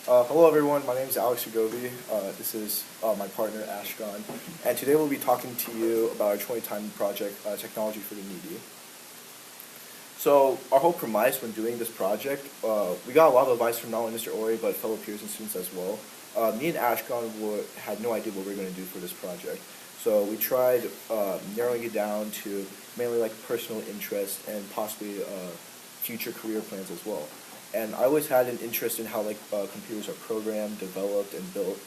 Hello everyone, my name is Alex Ugovi. This is my partner Ashkan, and today we'll be talking to you about our 2010 project, Technology for the Needy. So our whole premise when doing this project, we got a lot of advice from not only Mr. Ori but fellow peers and students as well. Me and Ashkan had no idea what we were going to do for this project, so we tried narrowing it down to mainly like personal interest and possibly future career plans as well. And I always had an interest in how like computers are programmed, developed, and built.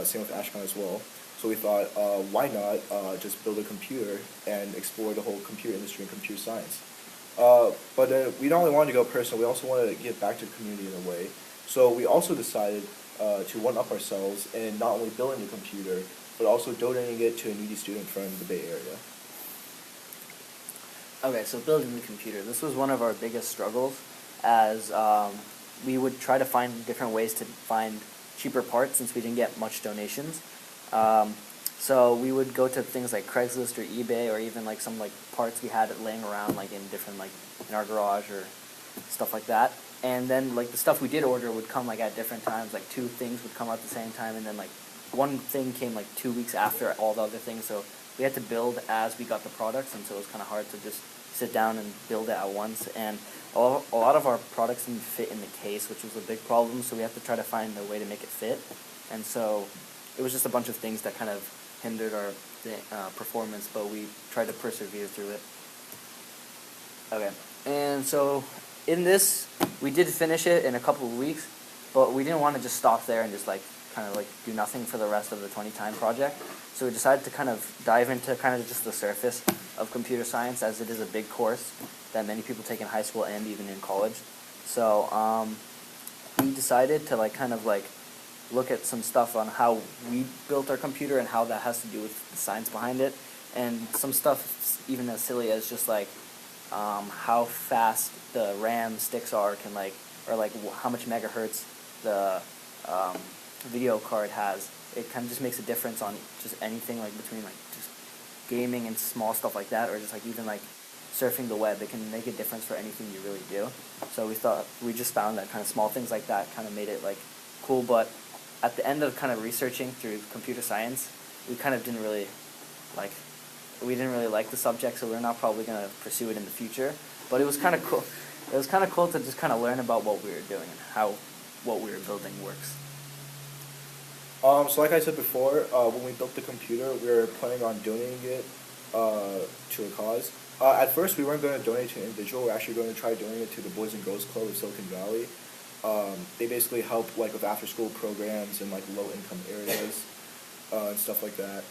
Same with Ashkan as well. So we thought, why not just build a computer and explore the whole computer industry and computer science. But we not only wanted to go personal, we also wanted to give back to the community in a way. So we also decided to one-up ourselves in not only building the computer, but also donating it to a needy student from the Bay Area. Okay, so building the computer. This was one of our biggest struggles, as we would try to find different ways to find cheaper parts since we didn't get much donations. So we would go to things like Craigslist or eBay, or even like some like parts we had laying around like in different like in our garage or stuff like that. And then like the stuff we did order would come like at different times. Like two things would come out at the same time, and then like one thing came like 2 weeks after all the other things. So we had to build as we got the products, and so it was kind of hard to just sit down and build it at once. And a lot of our products didn't fit in the case, which was a big problem. So we had to try to find a way to make it fit. And so it was just a bunch of things that kind of hindered our performance, but we tried to persevere through it. Okay, and so in this, we did finish it in a couple of weeks, but we didn't want to just stop there and just like kind of like do nothing for the rest of the 2010 project. So we decided to kind of dive into kind of just the surface of computer science, as it is a big course that many people take in high school and even in college. So we decided to like kind of like look at some stuff on how we built our computer and how that has to do with the science behind it, and some stuff even as silly as just like how fast the RAM sticks are, can like, or like how much megahertz the video card has. It kind of just makes a difference on just anything, like between like just gaming and small stuff like that, or just like even like surfing the web. It can make a difference for anything you really do. So we just found that kind of small things like that kind of made it like cool. But at the end of kind of researching through computer science, we kind of didn't really like the subject, so we're not probably going to pursue it in the future. But it was kind of cool. It was kind of cool to just kind of learn about what we were doing and how what we were building works. So like I said before, when we built the computer, we were planning on donating it to a cause. At first, we weren't going to donate to an individual. We're actually going to try donating it to the Boys and Girls Club of Silicon Valley. They basically help like with after-school programs in like low-income areas and stuff like that.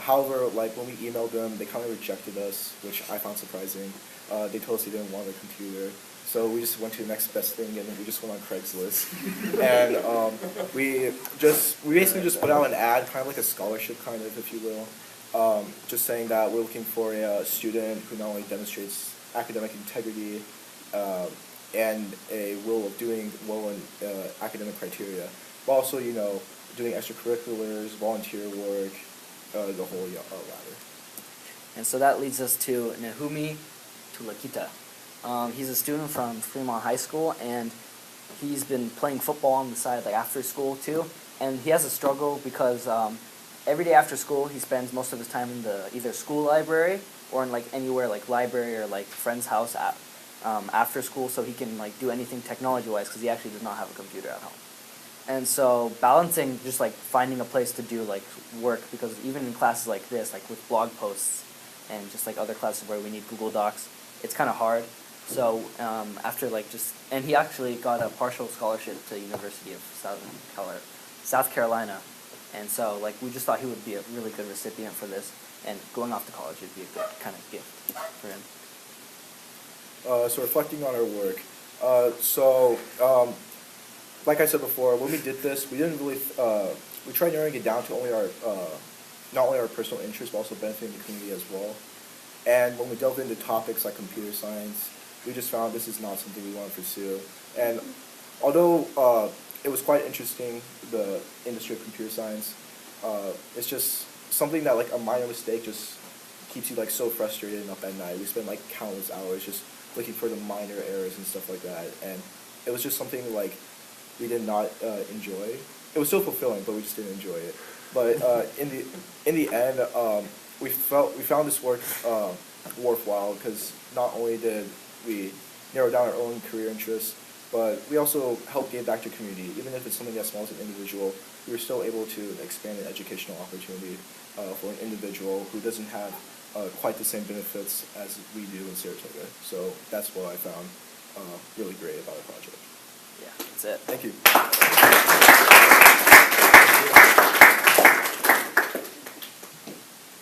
However, like when we emailed them, they kind of rejected us, which I found surprising. They told us they didn't want a computer, so we just went to the next best thing, and then we just went on Craigslist, and we basically just put out an ad, kind of like a scholarship, kind of, if you will, just saying that we're looking for a student who not only demonstrates academic integrity and a will of doing well in academic criteria, but also, you know, doing extracurriculars, volunteer work, the whole ladder. And so that leads us to Nehumi Tulakita. He's a student from Fremont High School, and he's been playing football on the side like after school too. And he has a struggle because every day after school he spends most of his time in the either school library or in like anywhere like library or like friend's house after school, so he can like do anything technology-wise because he actually does not have a computer at home. And so balancing just like finding a place to do like work, because even in classes like this, like with blog posts and just like other classes where we need Google Docs, it's kind of hard. So after like and he actually got a partial scholarship to the University of South Carolina, and so like we just thought he would be a really good recipient for this, and going off to college would be a good kind of gift for him. So reflecting on our work, like I said before, when we did this, we didn't really, we tried narrowing it down to only our, not only our personal interests, but also benefiting the community as well. And when we delved into topics like computer science, we just found this is not something we want to pursue. And although it was quite interesting, the industry of computer science, it's just something that like a minor mistake just keeps you like so frustrated and up at night. We spent like countless hours just looking for the minor errors and stuff like that. And it was just something like we did not enjoy. It was still fulfilling, but we just didn't enjoy it. But in the end, we found this work worthwhile because not only did we narrow down our own career interests, but we also helped give back to the community. Even if it's something as small as an individual, we were still able to expand an educational opportunity for an individual who doesn't have quite the same benefits as we do in Saratoga. So that's what I found really great about our project. Yeah, that's it. Thank you.